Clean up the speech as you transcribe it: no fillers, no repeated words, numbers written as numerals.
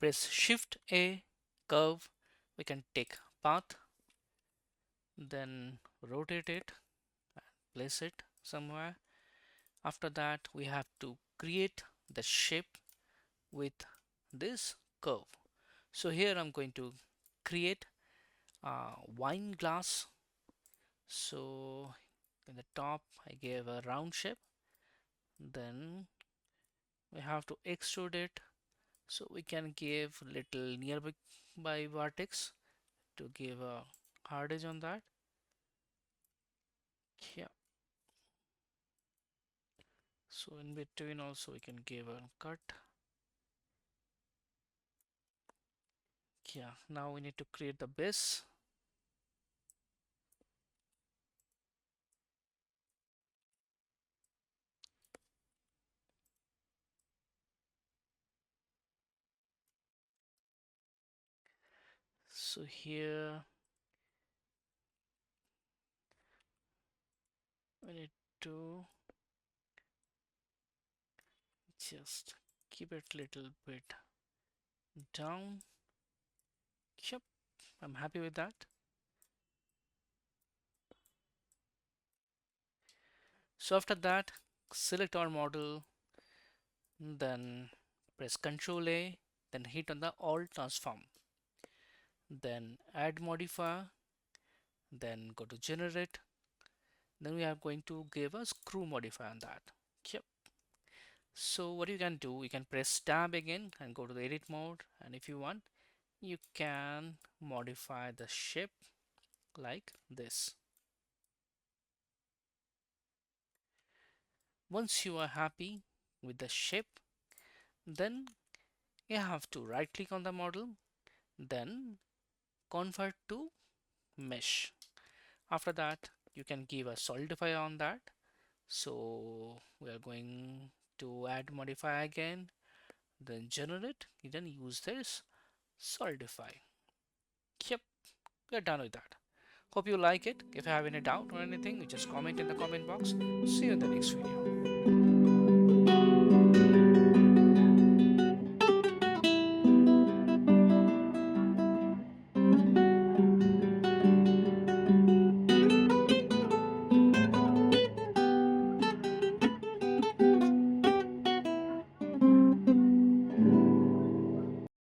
press Shift A, curve. We can take path, then rotate it, place it somewhere. After that, we have to create the shape with this curve. So here I'm going to create a wine glass. So in the top, I gave a round shape. Then we have to extrude it. So we can give little nearby vertex to give a hard edge on that. Yeah. So in between also we can give a cut. Yeah. Now we need to create the base. So here we need to just keep it little bit down. Yep, I'm happy with that. So after that, select our model, then press Ctrl A, then hit on the Alt transform, then add modifier, then go to generate. Then we are going to give a screw modifier on that. Yep. So what you can do, you can press tab again and go to the edit mode, and if you want, you can modify the shape like this. Once you are happy with the shape, then you have to right click on the model, then convert to mesh. After that, you can give a solidify on that. So we are going to add modify again, then generate, you then use this solidify. Yep, we're done with that. Hope you like it. If you have any doubt or anything, you just comment in the comment box. See you in the next video.